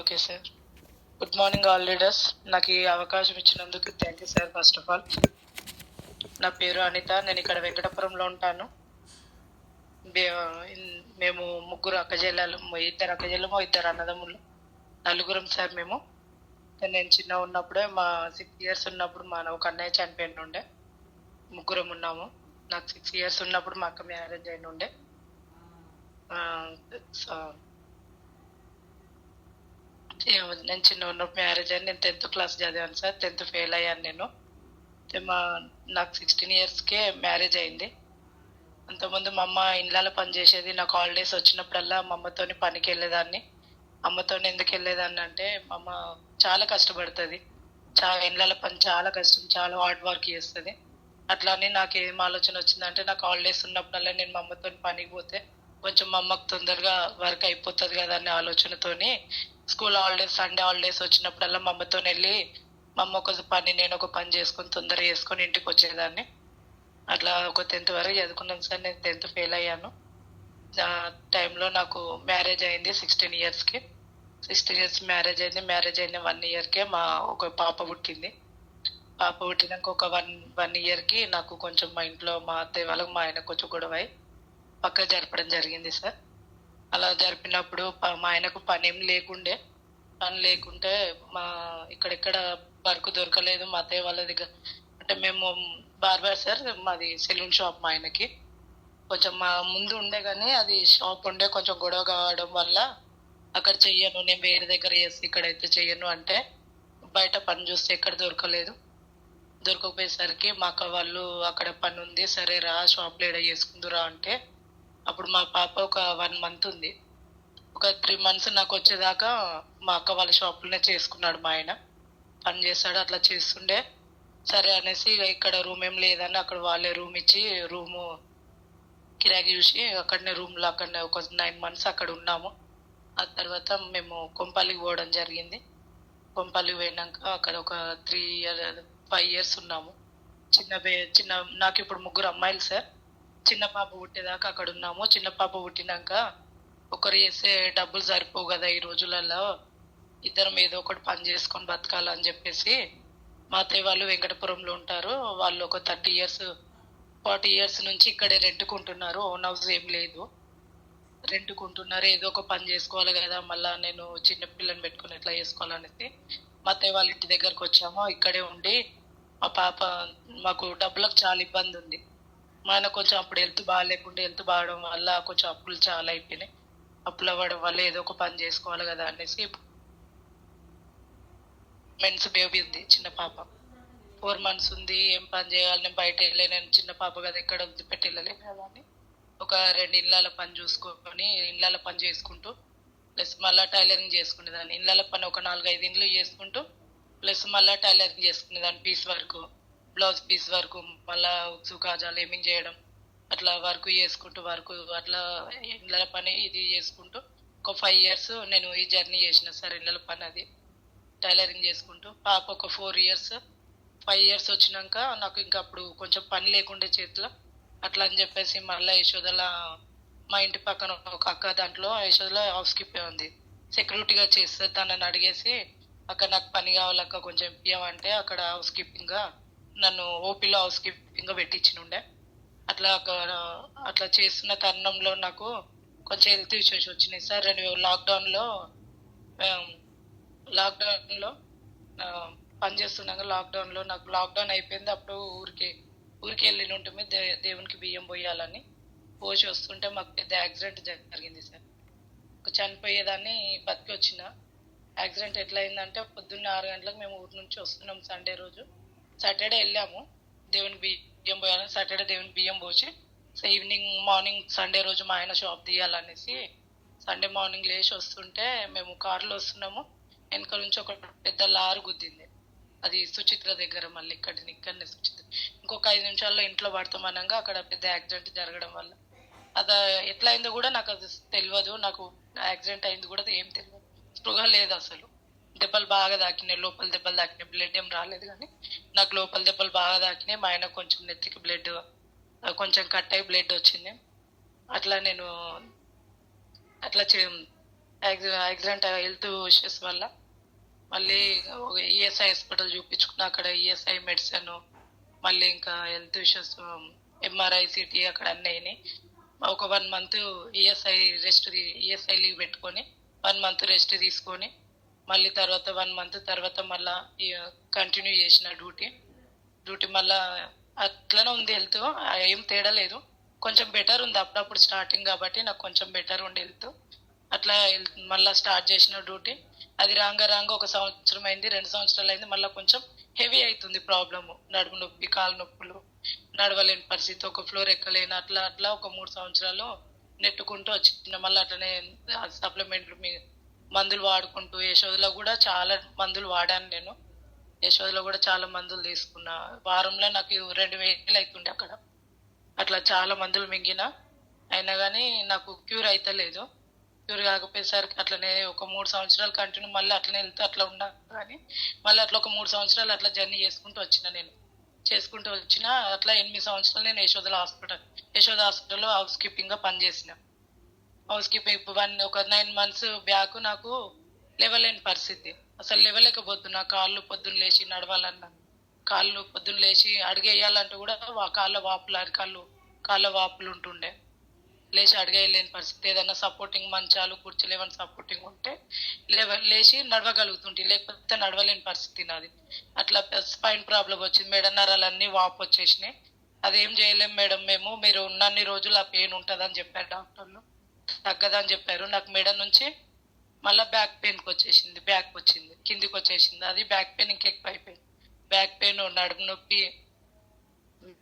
Okay sir. Good morning all leaders. నాకు ఈ అవకాశం ఇచ్చినందుకు thank you sir. First of all నా పేరు అనిత. నేను ఇక్కడ వెంకటపురంలో ఉంటాను. మేము ముగ్గురు అక్కజెల్లెలు, ఇద్దరు అక్కజెల్లెము, ఇద్దరు అన్నదమ్ములు, నలుగురం సార్ మేము. నేను చిన్న ఉన్నప్పుడే మా 6 years ఉన్నప్పుడు మా ఒక అన్నయ్య చనిపోయిన ఉండే. ముగ్గురం ఉన్నాము. నాకు 6 years ఉన్నప్పుడు మా అక్క మ్యారేజ్ అయిన ఉండే. నేను చిన్న ఉన్నప్పుడు మ్యారేజ్ అయ్యి నేను 10th class చదివాను సార్. 10th ఫెయిల్ అయ్యాను నేను. నాకు 16 yearsకే మ్యారేజ్ అయింది. అంతకుముందు మా అమ్మ ఇళ్ళలో పని చేసేది. నాకు హాలిడేస్ వచ్చినప్పుడల్లా మా అమ్మతోని పనికి వెళ్ళేదాన్ని. అమ్మతోని ఎందుకు వెళ్ళేదాన్ని అంటే మా అమ్మ చాలా కష్టపడుతుంది. ఇళ్ళలో పని చాలా కష్టం, చాలా హార్డ్ వర్క్ చేస్తుంది. అట్లా అని నాకు ఏం ఆలోచన వచ్చిందంటే, నాకు హాలిడేస్ ఉన్నప్పుడల్లా నేను మా అమ్మతో పనికి పోతే కొంచెం మా అమ్మకు తొందరగా వర్క్ అయిపోతుంది కదా అనే ఆలోచనతోని స్కూల్ హాలిడేస్, సండే హాలిడేస్ వచ్చినప్పుడల్లా మా అమ్మతో వెళ్ళి మా అమ్మ ఒక పని నేను ఒక పని చేసుకొని తొందరగా చేసుకొని ఇంటికి వచ్చేదాన్ని. అట్లా ఒక 10th వరకు చదువుకున్నాను సార్. నేను 10th ఫెయిల్ అయ్యాను. ఆ టైంలో నాకు మ్యారేజ్ అయింది 16 yearsకి. 16 years మ్యారేజ్ అయింది. మ్యారేజ్ అయిన 1 yearకే మా ఒక పాప పుట్టింది. పాప పుట్టినాక ఒక వన్ ఇయర్కి నాకు కొంచెం మా ఇంట్లో మా అత్తయ్య వాళ్ళకి మా ఆయన కొంచెం గొడవ అయి పక్క జరపడం జరిగింది సార్. అలా జరిపినప్పుడు మా ఆయనకు పని ఏం లేకుండే. పని లేకుంటే మా ఇక్కడెక్కడ వర్క్ దొరకలేదు మా అత్తయ్య వాళ్ళ దగ్గర. అంటే మేము బార్బర్ సార్, మాది సెలూన్ షాప్. మా ఆయనకి కొంచెం మా ముందు ఉండే కానీ అది షాప్ ఉండే కొంచెం గొడవ కావడం వల్ల అక్కడ చెయ్యను, నేను వేరే దగ్గర చేసి ఇక్కడైతే చెయ్యను అంటే బయట పని చూస్తే ఎక్కడ దొరకలేదు. దొరకకపోయేసరికి మా అక్క వాళ్ళు అక్కడ పని ఉంది, సరే రా షాప్లో ఏడ చేసుకుందురా అంటే అప్పుడు మా పాప ఒక 1 month ఉంది. ఒక 3 months నాకు వచ్చేదాకా మా అక్క వాళ్ళ షాప్లోనే చేసుకున్నాడు మా ఆయన. పని చేస్తాడు, అట్లా చేస్తుండే. సరే అనేసి ఇక్కడ రూమ్ ఏం లేదని అక్కడ వాళ్ళే రూమ్ ఇచ్చి రూము కిరాకి చూసి అక్కడనే రూమ్లో అక్కడనే ఒక 9 months అక్కడ ఉన్నాము. ఆ తర్వాత మేము కొంపల్లికి పోవడం జరిగింది. కొంపల్లికి పోయినాక అక్కడ ఒక 5 years ఉన్నాము. చిన్న నాకు ఇప్పుడు 3 అమ్మాయిలు సార్. చిన్న పాప పుట్టేదాకా అక్కడ ఉన్నాము. చిన్న పాప పుట్టినాక ఒకరు చేసే డబ్బులు సరిపోవు కదా ఈ రోజులలో, ఇద్దరం ఏదో ఒకటి పని చేసుకొని బతకాలని చెప్పేసి మా అత్తయ్య వాళ్ళు వెంకటపురంలో ఉంటారు. వాళ్ళు ఒక 30 years 40 years నుంచి ఇక్కడే రెంట్కుంటున్నారు. ఓన్ హౌస్ ఏం లేదు, రెంట్కుంటున్నారు. ఏదో ఒక పని చేసుకోవాలి కదా, మళ్ళా నేను చిన్న పిల్లని పెట్టుకుని ఎట్లా చేసుకోవాలనేసి మా అత్తయ్య వాళ్ళ ఇంటి దగ్గరకు వచ్చాము. ఇక్కడే ఉండి మా పాప, మాకు డబ్బులకు చాలా ఇబ్బంది ఉంది. మా ఆయన కొంచెం అప్పుడు హెల్త్ బాగాలేకుండా వల్ల కొంచెం అప్పులు చాలా అయిపోయినాయి. అప్పులు అవ్వడం వల్ల ఏదో ఒక పని చేసుకోవాలి కదా అనేసి మెన్స్ బేబీ ఉంది, చిన్న పాప 4 months ఉంది. ఏం పని చేయాలి, నేను బయట వెళ్ళలేను, చిన్న పాప కదా ఎక్కడ వదిలిపెట్టి వెళ్ళలేను కదా అని ఒక 2 ఇళ్ళ పని చూసుకొని ఇళ్ళ పని చేసుకుంటూ ప్లస్ మళ్ళీ టైలరింగ్ చేసుకునేదాన్ని. ఇళ్ళ పని ఒక 4-5 ఇండ్లు చేసుకుంటూ ప్లస్ మళ్ళీ టైలరింగ్ చేసుకునేదాన్ని. Piece work, blouse piece work, మళ్ళీ ఉక్సు కాజాలు ఏమింగ్ చేయడం, అట్లా వర్క్ చేసుకుంటూ అట్లా ఇళ్ళ పని ఇది చేసుకుంటూ ఒక 5 years నేను ఈ జర్నీ చేసిన సార్. ఇళ్ళ పని అది టైలరింగ్ చేసుకుంటూ పాప ఒక 4 years 5 years వచ్చినాక నాకు ఇంకా అప్పుడు కొంచెం పని లేకుండే చేతిలో. అట్లా అని చెప్పేసి మళ్ళీ యశోదల మా ఇంటి పక్కన ఒక అక్క, దాంట్లో యశోదల హౌస్ కీపింగ్ ఉంది, సెక్యూరిటీగా చేస్తే తనని అడిగేసి అక్కడ నాకు పని కావాలక్క కొంచెం ఇప్పియమంటే అక్కడ హౌస్ కీపింగ్గా నన్ను ఓపీలో హౌస్ కీపింగ్గా పెట్టించినుండే. అట్లా చేస్తున్న తరుణంలో నాకు కొంచెం హెల్త్ ఇష్యూస్ వచ్చినాయి సార్. నేను లాక్డౌన్లో పని చేస్తున్నాక లాక్డౌన్లో నాకు లాక్డౌన్ అయిపోయింది. అప్పుడు ఊరికి వెళ్ళి ఉంటుంది దేవునికి బియ్యం పోయాలని పోసి వస్తుంటే మాకు పెద్ద యాక్సిడెంట్ జరిగింది సార్. చనిపోయేదాన్ని బతికి వచ్చిన. యాక్సిడెంట్ ఎట్లా అయిందంటే పొద్దున్న 6 గంటలకు మేము ఊరి నుంచి వస్తున్నాం. సండే రోజు సాటర్డే వెళ్ళాము దేవుని బియ్యం పోయాలని. సాటర్డే దేవుని బియ్యం పోసి మార్నింగ్ సండే రోజు మా ఆయన షాప్ తీయాలనేసి సండే మార్నింగ్ లేచి వస్తుంటే మేము కారులో వస్తున్నాము. వెనక నుంచి ఒక పెద్ద లారీ గుద్దింది. అది సుచిత్ర దగ్గర, మళ్ళీ ఇక్కడనే సుచిత్ర. ఇంకొక 5 నిమిషాల్లో ఇంట్లో పడతామనగా అక్కడ పెద్ద యాక్సిడెంట్ జరగడం వల్ల అది ఎట్లా అయిందో కూడా నాకు అది తెలియదు. నాకు యాక్సిడెంట్ అయింది కూడా ఏం తెలియదు, స్పృహ లేదు అసలు. దెబ్బలు బాగా తాకినాయి, లోపల దెబ్బలు తాకినాయి. బ్లడ్ ఏం రాలేదు కానీ నాకు లోపల దెబ్బలు బాగా తాకినాయి. మా ఆయన కొంచెం నెత్తికి బ్లడ్ కొంచెం కట్ అయ్యి బ్లడ్ వచ్చింది. అట్లా నేను యాక్సిడెంట్ హెల్త్ ఇష్యూస్ వల్ల మళ్ళీ ఈఎస్ఐ హాస్పిటల్ చూపించుకున్నా. అక్కడ ఈఎస్ఐ మెడిసిన్, మళ్ళీ ఇంకా హెల్త్ ఇష్యూస్, ఎంఆర్ఐ, సిటీ అక్కడ అన్నీ అయినాయి. ఒక 1 month ఈఎస్ఐ లీవ్ పెట్టుకొని 1 month రెస్ట్ తీసుకొని మళ్ళీ తర్వాత 1 month తర్వాత మళ్ళా కంటిన్యూ చేసిన డ్యూటీ మళ్ళా అట్లనే ఉంది. హెల్త్ ఏం తేడా లేదు, కొంచెం బెటర్ ఉంది. అప్పుడప్పుడు స్టార్టింగ్ కాబట్టి నాకు కొంచెం బెటర్ ఉంది హెల్త్. అట్లా మళ్ళీ స్టార్ట్ చేసిన డ్యూటీ. అది రాంగ 1 సంవత్సరం అయింది, 2 సంవత్సరాలు అయింది. మళ్ళీ కొంచెం హెవీ అవుతుంది ప్రాబ్లము, నడుము నొప్పి, కాలు నొప్పులు, నడవలేని పరిస్థితి, ఒక ఫ్లోర్ ఎక్కలేని, అట్లా అట్లా ఒక 3 సంవత్సరాలు నెట్టుకుంటూ వచ్చిన. మళ్ళీ అట్లనే సప్లిమెంట్లు మందులు వాడుకుంటూ, యశోదలో కూడా చాలా మందులు వాడాను నేను. యశోదలో కూడా చాలా మందులు తీసుకున్నా. వారంలో నాకు 2,000 అవుతుండే అక్కడ. అట్లా చాలా మందులు మింగిన, అయినా కానీ నాకు క్యూర్ అయితలేదు. క్యూర్ కాకపోయేసరికి అట్లనే ఒక 3 సంవత్సరాలు కంటిన్యూ మళ్ళీ అట్లనే వెళ్తూ అట్లా ఉన్నా. కానీ మళ్ళీ అట్లా ఒక 3 సంవత్సరాలు అట్లా జర్నీ చేసుకుంటూ వచ్చిన. అట్లా 8 సంవత్సరాలు నేను యశోద హాస్పిటల్లో హౌస్ కీపింగ్ గా పనిచేసిన. హౌస్ కీపింగ్ ఒక 9 months బ్యాక్ నాకు లేవలేని పరిస్థితి, అసలు లేవలేకపోతున్నా. కాళ్ళు పొద్దున్న లేచి నడవాలన్నా, కాళ్ళు పొద్దున్న లేచి అడిగేయాలంటే కూడా కాళ్ళ వాపులు ఉంటుండే. లేచి అడిగేయలేని పరిస్థితి. ఏదైనా సపోర్టింగ్ మంచాలు, కుర్చీలు ఏమైనా సపోర్టింగ్ ఉంటే లేచి నడవగలుగుతుంటే, లేకపోతే నడవలేని పరిస్థితి నాది. అట్లా స్పైన్ ప్రాబ్లం వచ్చింది, మెడ నరాలన్నీ వాపు వచ్చేసినాయి. అదేం చేయలేం మేడం మేము, మీరు ఉన్నన్ని రోజులు ఆ పెయిన్ ఉంటుందని చెప్పారు డాక్టర్లు. తగ్గదని చెప్పారు. నాకు మెడ నుంచి మళ్ళీ బ్యాక్ వచ్చింది, కిందికి వచ్చేసింది. అది బ్యాక్ పెయిన్ ఇంకెక్కువ అయిపోయింది. బ్యాక్ పెయిన్, నడుము నొప్పి,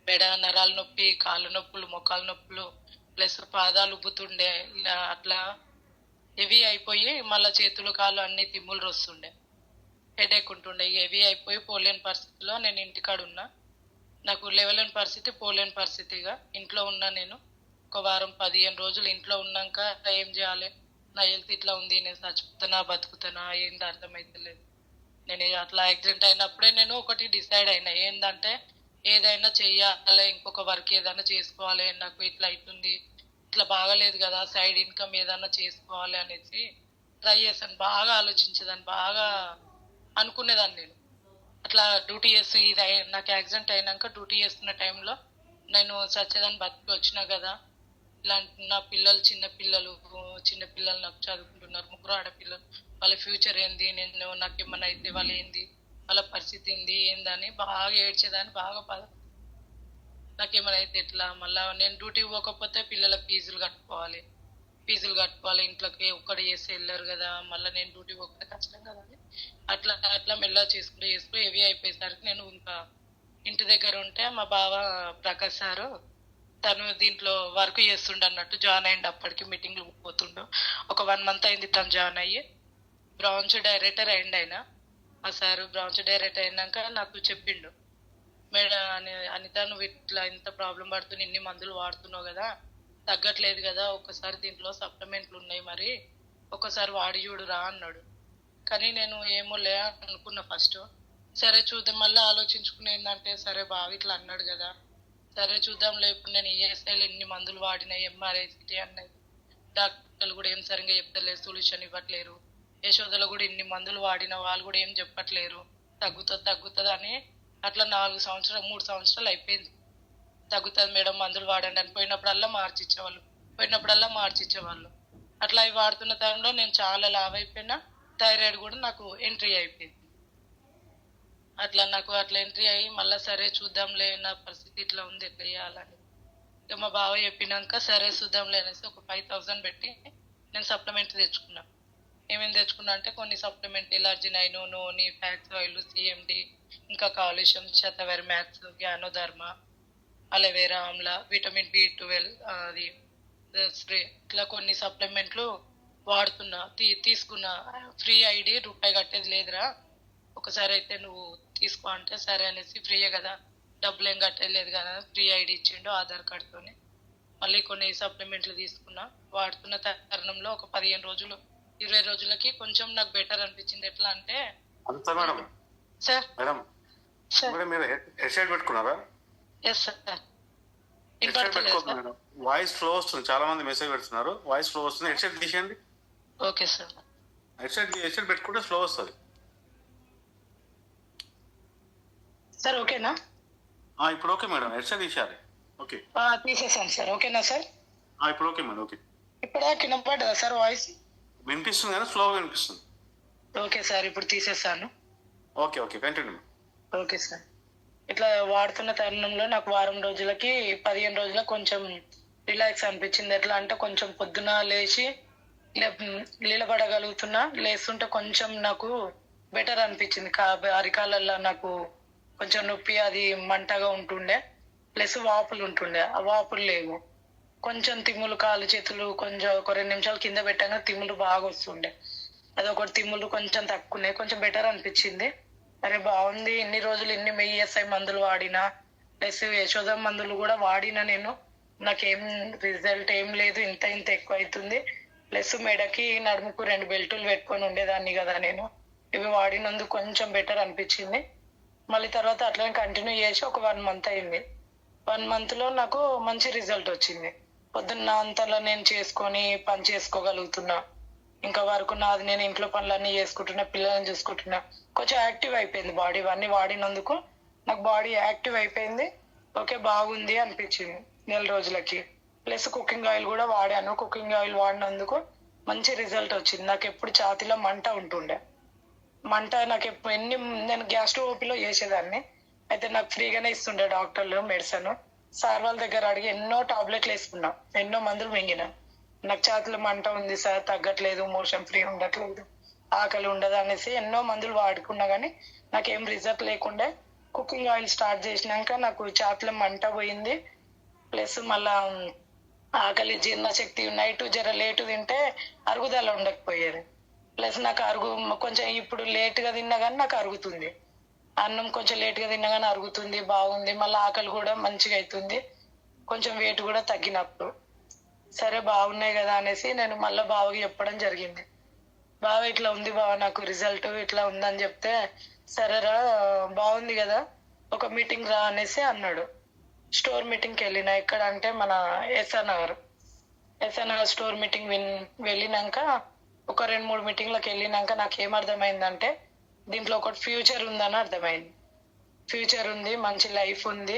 మెడ నరాల నొప్పి, కాళ్ళు నొప్పులు, మొక్కల నొప్పులు, ప్లస్ పాదాలు ఉబ్బుతుండే. అట్లా హెవీ అయిపోయి మళ్ళీ చేతులు కాళ్ళు అన్ని తిమ్ములు వస్తుండే, హెడేక్ ఉంటుండే. హెవీ అయిపోయి పోలేని పరిస్థితిలో నేను ఇంటికాడ ఉన్నా. నాకు లేవలేని పరిస్థితి, పోలేని పరిస్థితిగా ఇంట్లో ఉన్నా. నేను ఒక వారం 15 రోజులు ఇంట్లో ఉన్నాక ఏం చేయాలి, నా హెల్త్ ఇట్లా ఉంది, నేను చచ్చిపోతానా బతుకుతానా ఏంది అర్థమైతలేదు. నేను అట్లా యాక్సిడెంట్ అయినప్పుడే నేను ఒకటి డిసైడ్ అయినా, ఏంటంటే ఏదైనా చెయ్యాలి, ఇంకొక వర్క్ ఏదైనా చేసుకోవాలి, నాకు ఇట్లా అవుతుంది, ఇట్లా బాగాలేదు కదా, సైడ్ ఇన్కమ్ ఏదైనా చేసుకోవాలి అనేసి ట్రై చేశాను. బాగా ఆలోచించేదాన్ని, బాగా అనుకునేదాన్ని నేను. అట్లా డ్యూటీ చేసి నాకు యాక్సిడెంట్ అయినాక డ్యూటీ చేస్తున్న టైంలో నేను సచ్చేదాన్ని బతికి వచ్చినా కదా. ఇలాంటి నా పిల్లలు చిన్న పిల్లలు నాకు చదువుకుంటున్నారు, 3 ఆడపిల్లలు. వాళ్ళ ఫ్యూచర్ ఏంది, నాకు ఏమన్నా అయితే వాళ్ళు ఏంది, వాళ్ళ పరిస్థితి ఏందని బాగా ఏడ్చేదాన్ని, బాగా బాధ. నాకేమైనా అయితే ఎట్లా, మళ్ళీ నేను డ్యూటీకి పోకపోతే పిల్లల ఫీజులు కట్టుకోవాలి, ఇంట్లోకి ఒక్కడే చేసి వెళ్ళారు కదా, మళ్ళీ నేను డ్యూటీకి పోకపోతే కష్టం కదా అని అట్లా అట్లా మెల్లగా చేసుకుంటూ హెవీ అయిపోయేసరికి నేను ఇంకా ఇంటి దగ్గర ఉంటే మా బావ ప్రకాష్ సారు తను దీంట్లో వర్క్ చేస్తుండ అన్నట్టు జాయిన్ అయ్యిండు. అప్పటికి మీటింగ్లు పోతుండు. ఒక 1 month అయింది తను జాయిన్ అయ్యి. బ్రాంచ్ డైరెక్టర్ అయిండు ఆయన. ఆ సార్ బ్రాంచ్ డైరెక్టర్ అయినాక నాకు చెప్పిండు, మేడం అనిత నువ్వు ఇట్లా ఇంత ప్రాబ్లం పడుతున్నా, ఇన్ని మందులు వాడుతున్నావు కదా, తగ్గట్లేదు కదా, ఒకసారి దీంట్లో సప్లిమెంట్లు ఉన్నాయి, మరి ఒకసారి వాడి చూడురా అన్నాడు. కానీ నేను ఏమో లే అనుకున్నా ఫస్ట్. సరే చూద్దాం, మళ్ళీ ఆలోచించుకుని ఏంటంటే సరే బాగా ఇట్లా అన్నాడు కదా, సరే చూద్దాం లే. ఇప్పుడు నేను ఈఎస్ఐలు ఎన్ని మందులు వాడినా, ఎంఆర్ఐ, సిటీ అన్నది, డాక్టర్లు కూడా ఏం సరిగ్గా చెప్తలేరు, సొల్యూషన్ ఇవ్వట్లేరు. యశోదలో కూడా ఇన్ని మందులు వాడిన వాళ్ళు కూడా ఏం చెప్పట్లేరు, తగ్గుతుంది అని. అట్లా 3 సంవత్సరాలు అయిపోయింది. తగ్గుతుంది మేడం, మందులు వాడండి అని పోయినప్పుడల్లా మార్చిచ్చేవాళ్ళు. అట్లా అవి వాడుతున్న టైంలో నేను చాలా లావ్ అయిపోయినా. థైరాయిడ్ కూడా నాకు ఎంట్రీ అయిపోయింది. నాకు అట్లా ఎంట్రీ అయ్యి మళ్ళీ సరే చూద్దాంలే, నా పరిస్థితి ఇట్లా ఉంది, ఎట్లా చేయాలని. ఇక మా బావ చెప్పినాక సరే చూద్దాంలే అనేసి ఒక 5,000 పెట్టి నేను సప్లిమెంట్ తెచ్చుకున్నా. ఏమేమి తెచ్చుకున్నా అంటే కొన్ని supplement, L arginine, noni, flax oil, CMD, ఇంకా కాలుష్యం, shatavari max, ganoderma, aloe vera amla, vitamin B12, అది స్ప్రే, ఇట్లా కొన్ని సప్లిమెంట్లు వాడుతున్నా. తీసుకున్నా. ఫ్రీ ఐడి, రూపాయి కట్టేది లేదురా, ఒకసారి అయితే నువ్వు తీసుకో అంటే సరే అనేసి, ఫ్రీయే కదా, డబ్బులు ఏం కట్టలేదు కదా, ఫ్రీ ఐడి ఇచ్చిండు ఆధార్ కార్డుతోని. మళ్ళీ కొన్ని సప్లిమెంట్లు తీసుకున్నా. వాడుతున్న తరుణంలో ఒక 15 రోజులు 20 రోజులకి కొంచెం నాకు బెటర్ అనిపించింది. ఎట్లా అంటే అంతా మేడం సార్ మీరు హెడ్ సెట్ పెట్టుకున్నారా? Yes sir. వాయిస్ ఫ్లో వస్తుంది, చాలా మంది మెసేజ్ పెడుతున్నారు, వాయిస్ ఫ్లో వస్తుంది, హెడ్ సెట్ తీసేయండి. Okay sir. హెడ్సెట్ పెట్టుకుంటే స్లో వస్తుంది సార్. ఓకేనా? ఇప్పుడు ఓకే మేడం, హెడ్సెట్ తీసేయాలి. ఓకే తీసేసాను సార్. ఓకేనా సార్? ఇప్పుడు ఓకే మేడం. ఓకే ఇప్పుడే కింద పడ్డా సార్ వాయిస్? వినిపిస్తుంది కానీ స్లోగా వినిపిస్తుంది. ఓకే సార్, ఇప్పుడు తీసేసాను. Okay okay continue. Okay sir. ఇట్లా వాడుతున్న తరుణంలో నాకు వారం రోజులకి 15 రోజులకు కొంచెం రిలాక్స్ అనిపించింది. ఎట్లా అంటే కొంచెం పొద్దున లేచి నిలబడగలుగుతున్నా, లేస్తుంటే కొంచెం నాకు బెటర్ అనిపించింది. అరికాలల్లో నాకు కొంచెం నొప్పి, అది మంటగా ఉంటుండే, ప్లస్ వాపులు ఉంటుండే. ఆ వాపులు లేవు. కొంచెం తిమ్ములు, కాళ్ళు చేతులు కొంచెం ఒక 2 నిమిషాలు కింద పెట్టాక తిమ్ములు బాగా వస్తుండే. అదొకటి, తిమ్ములు కొంచెం తక్కువనే, కొంచెం బెటర్ అనిపించింది. అరే బాగుంది, ఇన్ని రోజులు ఇన్ని ESI మందులు వాడినా, ప్లస్ యశోద మందులు కూడా వాడినా నేను, నాకేం రిజల్ట్ ఏం లేదు. ఇంత ఇంత ఎక్కువ అవుతుంది. ప్లస్ మెడకి నడుముకు 2 బెల్టులు పెట్టుకొని ఉండేదాన్ని కదా నేను. ఇవి వాడినందుకు కొంచెం బెటర్ అనిపించింది. మళ్ళీ తర్వాత అట్లనే కంటిన్యూ చేసి ఒక 1 మంత్ అయింది. 1 మంత్ లో నాకు మంచి రిజల్ట్ వచ్చింది. పొద్దున్న అంతలో నేను చేసుకొని పని చేసుకోగలుగుతున్నా. ఇంకా వరకు నాది నేను ఇంట్లో పనులన్నీ చేసుకుంటున్నా, పిల్లల్ని చూసుకుంటున్నా. కొంచెం యాక్టివ్ అయిపోయింది బాడీ. ఇవన్నీ వాడినందుకు నాకు బాడీ యాక్టివ్ అయిపోయింది. ఓకే బాగుంది అనిపించింది 4 రోజులకి. ప్లస్ కుకింగ్ ఆయిల్ కూడా వాడాను. కుకింగ్ ఆయిల్ వాడినందుకు మంచి రిజల్ట్ వచ్చింది. నాకు ఎప్పుడు ఛాతీలో మంట ఉంటుండే. మంట నాకు ఎప్పుడు నేను గ్యాస్ట్రోఓపీలో చేసేదాన్ని. అయితే నాకు ఫ్రీగానే ఇస్తుండే డాక్టర్లు మెడిసిన్. సార్ వాళ్ళ దగ్గర అడిగి ఎన్నో టాబ్లెట్లు వేసుకున్నా, ఎన్నో మందులు మింగిన. నాకు ఛాతీలో మంట ఉంది సార్, తగ్గట్లేదు, మోషన్ ఫ్రీ ఉండట్లేదు, ఆకలి ఉండదు అనేసి ఎన్నో మందులు వాడుకున్నా కానీ నాకేం రిజల్ట్ లేకుండే. కుకింగ్ ఆయిల్ స్టార్ట్ చేసినాక నాకు ఛాతీలో మంట పోయింది. ప్లస్ మళ్ళా ఆకలి, జీర్ణశక్తి, నైట్ జర లేటు తింటే అరుగుదల ఉండకపోయేది. ప్లస్ నాకు కొంచెం ఇప్పుడు లేటుగా తిన్నా కానీ నాకు అరుగుతుంది. అన్నం కొంచెం లేటుగా తిన్నా కానీ అరుగుతుంది, బాగుంది. మళ్ళీ ఆకలి కూడా మంచిగా అవుతుంది. కొంచెం వెయిట్ కూడా తగ్గినప్పుడు. సరే బాగున్నాయి కదా అనేసి నేను మళ్ళీ బావకి చెప్పడం జరిగింది. బావ ఇట్లా ఉంది బావ, నాకు రిజల్ట్ ఇట్లా ఉందని చెప్తే, సరేరా బాగుంది కదా, ఒక మీటింగ్ రా అనేసి అన్నాడు. స్టోర్ మీటింగ్కి వెళ్ళిన. ఎక్కడ అంటే మన ఎస్ఆర్ నగర్ స్టోర్ మీటింగ్ వెళ్ళినాక ఒక 2-3 మీటింగ్లకు వెళ్ళినాక నాకు ఏం అర్థమైందంటే, దీంట్లో ఒకటి ఫ్యూచర్ ఉందని అర్థమైంది. ఫ్యూచర్ ఉంది, మంచి లైఫ్ ఉంది,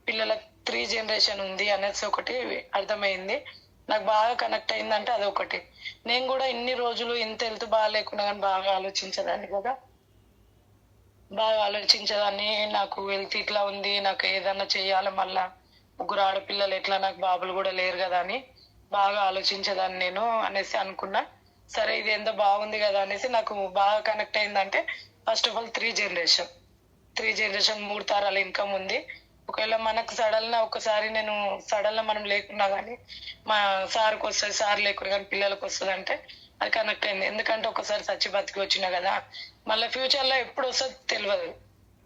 పిల్లలకు 3 జనరేషన్ ఉంది అనేసి ఒకటి అర్థమైంది. నాకు బాగా కనెక్ట్ అయిందంటే అదొకటి. నేను కూడా ఇన్ని రోజులు ఇంత హెల్త్ బాగా లేకుండా కానీ బాగా ఆలోచించేదాన్ని కదా, బాగా ఆలోచించేదాన్ని. నాకు హెల్త్ ఇట్లా ఉంది, నాకు ఏదన్నా చెయ్యాలి, మళ్ళా 3 ఆడపిల్లలు ఎట్లా, నాకు బాబులు కూడా లేరు కదా అని బాగా ఆలోచించేదాన్ని నేను అనేసి అనుకున్నా. సరే ఇది ఎంత బాగుంది కదా అనేసి నాకు బాగా కనెక్ట్ అయిందంటే, ఫస్ట్ ఆఫ్ ఆల్ 3 జనరేషన్ 3 తరాల ఇన్కమ్ ఉంది. ఒకవేళ మనకు సడన్ ఒకసారి నేను సడన్ మనం లేకున్నా కానీ మా సార్కి వస్తుంది, సార్ లేకుండా కానీ పిల్లలకు వస్తుంది అంటే అది కనెక్ట్ అయింది. ఎందుకంటే ఒకసారి చచ్చి బతికి వచ్చినా కదా, మళ్ళీ ఫ్యూచర్ లో ఎప్పుడు వస్తుందో తెలియదు,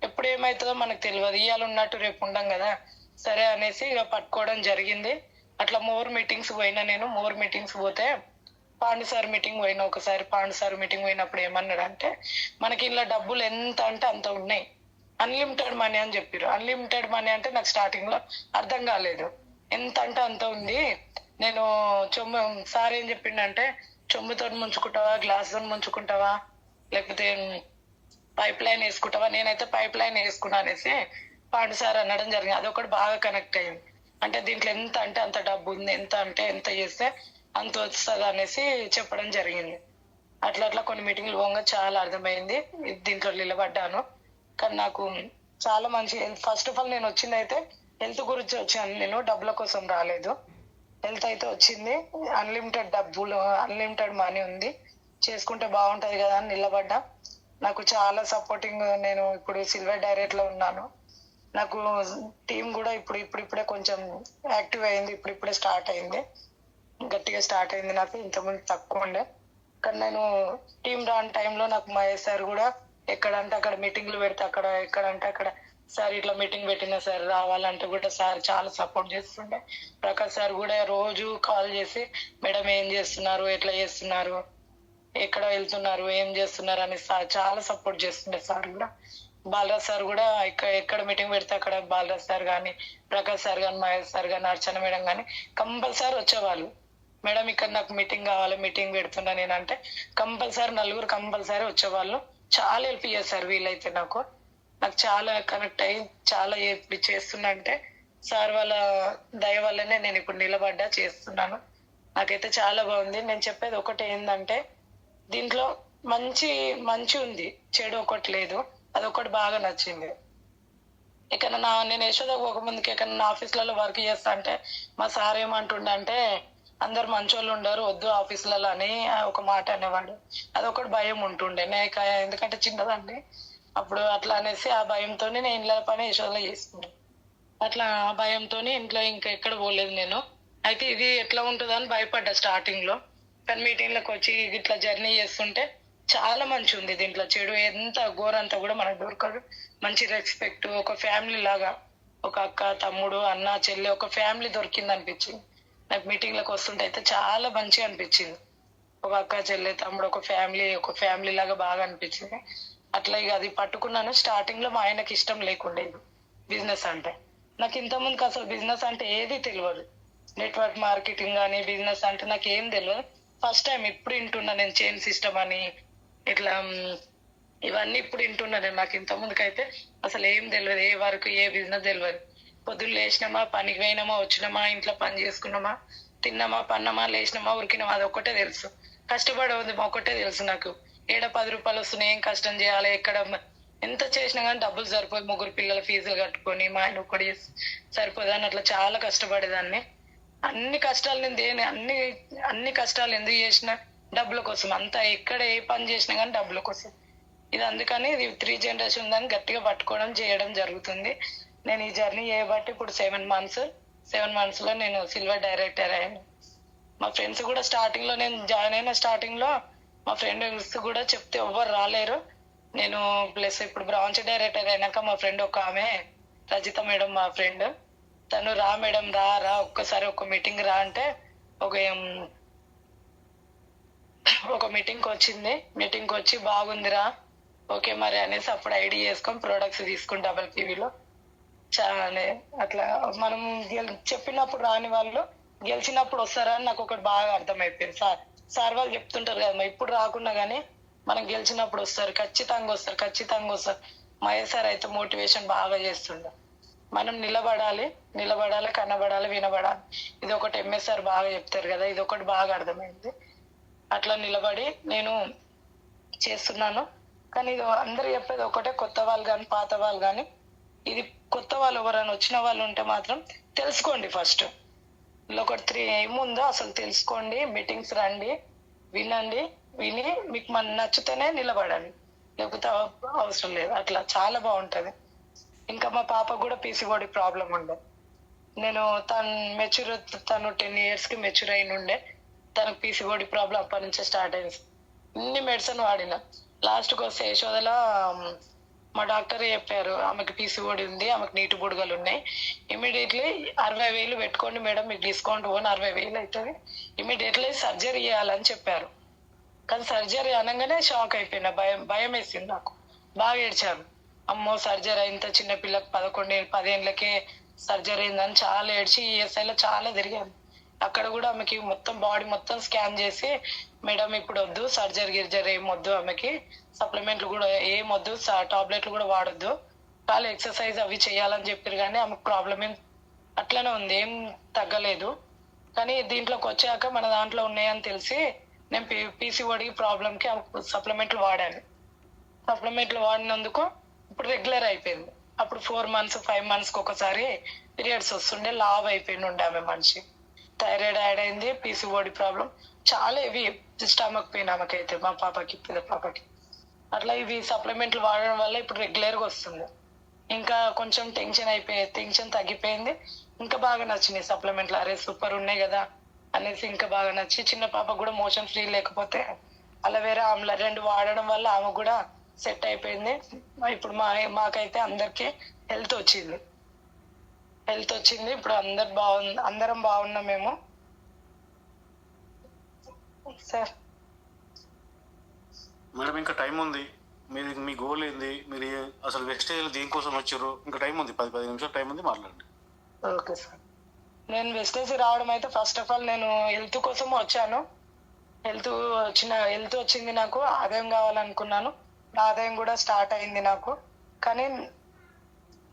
ఎప్పుడు ఏమవుతుందో మనకు తెలియదు. ఇవాళ ఉన్నట్టు రేపు ఉండం కదా. సరే అనేసి ఇక పట్టుకోవడం జరిగింది. అట్లా మోర్ మీటింగ్స్ పోయినా. నేను మోర్ మీటింగ్స్ పోతే పాండు సార్ మీటింగ్ పోయినా. ఒకసారి పాండు సార్ మీటింగ్ పోయినప్పుడు ఏమన్నాడు అంటే, మనకి ఇలా డబ్బులు ఎంత అంటే అంత ఉన్నాయి, అన్లిమిటెడ్ మనీ అని చెప్పారు. అన్లిమిటెడ్ మనీ అంటే నాకు స్టార్టింగ్ లో అర్థం కాలేదు. ఎంత అంటే అంత ఉంది. నేను సార్ ఏం చెప్పిండంటే, చెంబుతో ముంచుకుంటావా, గ్లాసుతో ముంచుకుంటావా, లేకపోతే పైప్ లైన్ వేసుకుంటావా? నేనైతే పైప్ లైన్ వేసుకున్నా అనేసి పాండు సార్ అనడం జరిగింది. అదొకటి బాగా కనెక్ట్ అయింది. అంటే దీంట్లో ఎంత అంటే అంత డబ్బు ఉంది, ఎంత అంటే ఎంత చేస్తే అంత వస్తుంది అనేసి చెప్పడం జరిగింది. అట్లా అట్లా కొన్ని మీటింగ్లు పోగా చాలా అర్థమైంది. దీంట్లో నిలబడ్డాను. కానీ నాకు చాలా మంచి ఫస్ట్ ఆఫ్ ఆల్ నేను వచ్చింది అయితే హెల్త్ గురించి వచ్చాను. నేను డబ్బుల కోసం రాలేదు. హెల్త్ అయితే వచ్చింది. అన్లిమిటెడ్ డబ్బులు, అన్లిమిటెడ్ మనీ ఉంది, చేసుకుంటే బాగుంటది కదా అని నిలబడ్డా. నాకు చాలా సపోర్టింగ్. నేను ఇప్పుడు సిల్వర్ డైరెక్ట్ లో ఉన్నాను. నాకు టీం కూడా ఇప్పుడే కొంచెం యాక్టివ్ అయింది. ఇప్పుడే స్టార్ట్ అయింది, గట్టిగా స్టార్ట్ అయింది. నాకు ఇంతకుముందు తక్కువ ఉండే. కానీ నేను టీం రాని టైంలో నాకు మహేష్ సార్ కూడా ఎక్కడంటే అక్కడ మీటింగ్లు పెడితే అక్కడ, ఎక్కడంటే అక్కడ సార్ ఇట్లా మీటింగ్ పెట్టినా సార్ రావాలంటే కూడా సార్ చాలా సపోర్ట్ చేస్తుండే. ప్రకాష్ సార్ కూడా రోజు కాల్ చేసి, మేడం ఏం చేస్తున్నారు, ఎట్లా చేస్తున్నారు, ఎక్కడ వెళ్తున్నారు, ఏం చేస్తున్నారు అని సార్ చాలా సపోర్ట్ చేస్తుండే. సార్ కూడా బాలరాజ్ సార్ కూడా ఎక్కడ మీటింగ్ పెడితే అక్కడ బాలరాజ్ సార్ కానీ, ప్రకాష్ సార్ కానీ, మహేష్ సార్ కానీ, అర్చన మేడం కానీ కంపల్సరీ వచ్చేవాళ్ళు. మేడం ఇక్కడ నాకు మీటింగ్ కావాలి, మీటింగ్ పెడుతున్నా నేనంటే కంపల్సరీ నలుగురు కంపల్సరీ వచ్చేవాళ్ళు. చాలా హెల్ప్ చేశారు వీళ్ళైతే. నాకు చాలా కనెక్ట్ అయ్యి చాలా ఇప్పుడు చేస్తున్నా అంటే సార్ వాళ్ళ దయ వల్లనే నేను ఇప్పుడు నిలబడ్డా చేస్తున్నాను. నాకైతే చాలా బాగుంది. నేను చెప్పేది ఒకటి ఏంటంటే దీంట్లో మంచి మంచి ఉంది, చెడు ఒకటి లేదు. అదొకటి బాగా నచ్చింది. ఇక్కడ నేను యశోద ఒక ముందుకి ఇక్కడ ఆఫీసులలో వర్క్ చేస్తా అంటే మా సార్ ఏమంటుండంటే అందరు మంచోళ్ళు ఉండరు, వద్దు ఆఫీసులలో అని ఒక మాట అనేవాడు. అదొకటి భయం ఉంటుండే నాకు, ఎందుకంటే చిన్నదాన్ని అప్పుడు. అట్లా అనేసి ఆ భయంతో నేను ఇంట్లో పని యశోదలో చేసుకున్నాను. అట్లా ఆ భయంతో ఇంట్లో ఇంకా ఎక్కడ పోలేదు నేను. అయితే ఇది ఎట్లా ఉంటుందని భయపడ్డా స్టార్టింగ్ లో. కానీ మీటింగ్లకు వచ్చి ఇట్లా జర్నీ చేస్తుంటే చాలా మంచి ఉంది. దీంట్లో చెడు ఎంత ఘోరంతా కూడా మనకు దొరకదు. మంచి రెస్పెక్ట్, ఒక ఫ్యామిలీ లాగా, ఒక అక్క తమ్ముడు అన్న చెల్లి ఒక ఫ్యామిలీ దొరికింది అనిపించింది నాకు. మీటింగ్లకు వస్తుంటే అయితే చాలా మంచిగా అనిపించింది. ఒక అక్క చెల్లి తమ్ముడు ఒక ఫ్యామిలీ లాగా బాగా అనిపించింది. అట్లా ఇక అది పట్టుకున్నాను. స్టార్టింగ్ లో మా ఆయనకి ఇష్టం లేకుండేది బిజినెస్ అంటే. నాకు ఇంత ముందుకు అసలు బిజినెస్ అంటే ఏది తెలియదు. నెట్వర్క్ మార్కెటింగ్ కానీ బిజినెస్ అంటే నాకు ఏం తెలియదు. ఫస్ట్ టైం ఇప్పుడు వింటున్నా నేను చైన్ సిస్టమ్ అని ఇట్లా ఇవన్నీ ఇప్పుడు వింటున్నా నేను. నాకు ఇంత ముందుకైతే అసలు ఏం తెలియదు, ఏ వర్క్ ఏ బిజినెస్ తెలియదు. పొద్దున్న లేచినామా, పనికి పోయినామా, వచ్చినామా, ఇంట్లో పని చేసుకున్నామా, తిన్నామా, పన్నామా, లేచినామా, ఉరికినామా, అది ఒక్కటే తెలుసు. కష్టపడేది ఒక్కటే తెలుసు నాకు. ఏడ 10 రూపాయలు వస్తున్నాయి, ఏం కష్టం చేయాలి, ఎక్కడ ఎంత చేసినా కానీ డబ్బులు సరిపోదు. 3 పిల్లల ఫీజులు కట్టుకొని మా ఆయన ఒక్కడి సరిపోదు అని అట్లా చాలా కష్టపడేదాన్ని. అన్ని కష్టాలు నేను అన్ని కష్టాలు ఎందుకు చేసిన డబ్బుల కోసం. అంతా ఎక్కడ ఏ పని చేసినా కానీ డబ్బుల కోసం. ఇది అందుకని ఇది 3 జనరేషన్ దాన్ని గట్టిగా పట్టుకోవడం చేయడం జరుగుతుంది. నేను ఈ జర్నీ చేయబట్టి ఇప్పుడు 7 మంత్స్ లో నేను సిల్వర్ డైరెక్టర్ అయ్యాను. మా ఫ్రెండ్స్ కూడా స్టార్టింగ్ లో, నేను జాయిన్ అయిన స్టార్టింగ్ లో మా ఫ్రెండ్స్ కూడా చెప్తే ఎవ్వరు రాలేరు. నేను ప్లస్ ఇప్పుడు బ్రాంచ్ డైరెక్టర్ అయినాక మా ఫ్రెండ్ ఒక ఆమె రజిత మేడం, మా ఫ్రెండ్, తను రా మేడం రా ఒక్కసారి ఒక మీటింగ్ రా అంటే ఒక మీటింగ్ వచ్చింది. మీటింగ్ వచ్చి బాగుందిరా, ఓకే మరి అనేసి అప్పుడు ఐడి చేసుకొని ప్రొడక్ట్స్ తీసుకుని డబల్ టీవీలో చాలా అట్లా మనం చెప్పినప్పుడు రాని వాళ్ళు గెలిచినప్పుడు వస్తారని నాకు ఒకటి బాగా అర్థమైపోయింది. సార్ వాళ్ళు చెప్తుంటారు కదా, ఇప్పుడు రాకున్నా గానీ మనం గెలిచినప్పుడు వస్తారు, ఖచ్చితంగా వస్తారు. మహేష్ సార్ అయితే మోటివేషన్ బాగా చేస్తుండే. మనం నిలబడాలి, కనబడాలి, వినబడాలి. ఇది ఒకటి ఎంఎస్ఆర్ బాగా చెప్తారు కదా, ఇది ఒకటి బాగా అర్థమైంది. అట్లా నిలబడి నేను చేస్తున్నాను. కానీ ఇది అందరు చెప్పేది ఒకటే, కొత్త వాళ్ళు కానీ పాత వాళ్ళు కానీ, ఇది కొత్త వాళ్ళు ఎవరైనా వచ్చిన వాళ్ళు ఉంటే మాత్రం తెలుసుకోండి. ఫస్ట్ ఇలా ఒకటి 3 ఏముందో అసలు తెలుసుకోండి. మీటింగ్స్ రండి, విని మీకు మన నచ్చితేనే నిలబడండి, లేకపోతే అవసరం లేదు. అట్లా చాలా బాగుంటది. ఇంకా మా పాప కూడా పీసీఓడి ప్రాబ్లం ఉండే. నేను తను 10 years కి మెచ్యూర్ అయిన ఉండే. తనకు పీసీఓడి ప్రాబ్లం అప్పటి నుంచే స్టార్ట్ అయింది. ఇన్ని మెడిసిన్ వాడిన లాస్ట్కి వస్తే యశోదలో మా డాక్టర్ చెప్పారు ఆమెకి పీసీఓడి ఉంది, ఆమెకు నీటి బుడగలు ఉన్నాయి, ఇమీడియట్లీ 60,000 పెట్టుకోండి మేడం, మీకు డిస్కౌంట్ 60,000 అవుతుంది, ఇమీడియట్లీ సర్జరీ చేయాలని చెప్పారు. కానీ సర్జరీ అనగానే షాక్ అయిపోయినా, భయం వేసింది నాకు. బాగా ఏడ్చాను. అమ్మో సర్జరీ ఇంత చిన్న పిల్లకి 10 ఏళ్ళకే సర్జరీ అయిందని చాలా ఏడ్చి ఈఎస్ఐలో చాలా తిరిగాను. అక్కడ కూడా ఆమెకి మొత్తం బాడీ మొత్తం స్కాన్ చేసి, మేడం ఇప్పుడు వద్దు సర్జరీ ఏం వద్దు, ఆమెకి సప్లిమెంట్లు కూడా ఏం వద్దు, టాబ్లెట్లు కూడా వాడొద్దు, చాలా ఎక్సర్సైజ్ అవి చేయాలని చెప్పారు. కానీ ఆమెకు ప్రాబ్లం ఏం అట్లనే ఉంది, ఏం తగ్గలేదు. కానీ దీంట్లోకి వచ్చాక మన దాంట్లో ఉన్నాయని తెలిసి నేను పీసీఓడి ప్రాబ్లంకి ఆమెకు సప్లిమెంట్లు వాడాను. సప్లిమెంట్లు వాడినందుకు ఇప్పుడు రెగ్యులర్ అయిపోయింది. అప్పుడు 4 months 5 months ఒకసారి పీరియడ్స్ వస్తుండే, లావ్ అయిపోయింది ఆమె మనిషి. థైరాయిడ్ యాడ్ అయింది, పీసీఓడి ప్రాబ్లం చాలా ఇవి, స్టమక్ పెయిన్ ఆమెకైతే, మా పాపకి పెద్ద పాపకి. అట్లా ఇవి సప్లిమెంట్లు వాడడం వల్ల ఇప్పుడు రెగ్యులర్గా వస్తుంది. ఇంకా కొంచెం టెన్షన్ తగ్గిపోయింది. ఇంకా బాగా నచ్చినాయి సప్లిమెంట్లు. అరే సూపర్ ఉన్నాయి కదా అనేసి ఇంకా బాగా నచ్చి, చిన్న పాప కూడా మోషన్ ఫ్రీ లేకపోతే అలోవేరా ఆమ్లా 2 వాడడం వల్ల ఆమె కూడా సెట్ అయిపోయింది. ఇప్పుడు మాకైతే అందరికి హెల్త్ వచ్చింది. ఇప్పుడు అందరం బాగున్నాం మేము సార్. మేడం ఇంకా టైం ఉంది. మీ గోల్ ఏంది, మీరు అసలు వెస్టేజ్ దేనికోసం వచ్చారు? ఇంకా టైం ఉంది, 10-15 నిమిషాలు టైం ఉంది, మాట్లాడండి. Okay sir. నేను వెస్టేజ్ రావడం అయితే ఫస్ట్ ఆఫ్ ఆల్ నేను హెల్త్ కోసం వచ్చాను. హెల్త్ వచ్చింది, నాకు ఆదాయం కావాలనుకున్నాను. ఆదాయం కూడా స్టార్ట్ అయింది నాకు. కానీ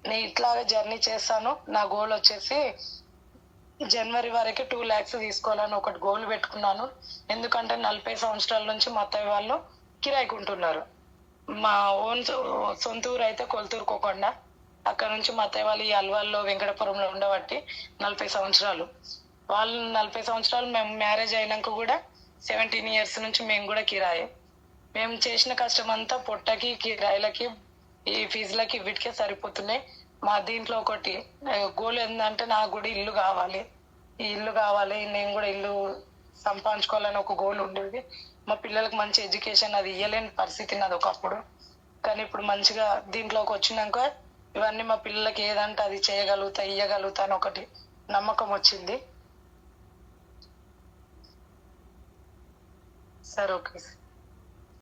నేను ఇట్లాగే జర్నీ చేస్తాను. నా గోల్ వచ్చేసి జనవరి వరకు 2 lakhs తీసుకోవాలని ఒకటి గోల్ పెట్టుకున్నాను. ఎందుకంటే 40 సంవత్సరాల నుంచి మా అత్తయ్య వాళ్ళు కిరాయికి ఉంటున్నారు. మా సొంత ఊరు అయితే కొల్తూరు కోకొండ. అక్కడ నుంచి మా అత్తయ్య వాళ్ళు ఈ అల్వాల్లో వెంకటపురంలో ఉండబట్టి 40 సంవత్సరాలు. వాళ్ళు 40 సంవత్సరాలు మేము మ్యారేజ్ అయినాక కూడా 17 years నుంచి మేము కూడా కిరాయి. మేము చేసిన కష్టం అంతా పొట్టకి, కిరాయిలకి, ఈ ఫీజులకి, వీటికే సరిపోతున్నాయి. మా దీంట్లో ఒకటి గోల్ ఏంటంటే నాకు కూడా ఇల్లు కావాలి, నేను కూడా ఇల్లు సంపాదించుకోవాలని ఒక గోల్ ఉండేది. మా పిల్లలకు మంచి ఎడ్యుకేషన్ అది ఇవ్వలేని పరిస్థితి నాది ఒకప్పుడు. కానీ ఇప్పుడు మంచిగా దీంట్లోకి వచ్చినాక ఇవన్నీ మా పిల్లలకి ఏదంటే అది ఇయ్యగలుగుతా అని ఒకటి నమ్మకం వచ్చింది. సరే, ఓకే సార్.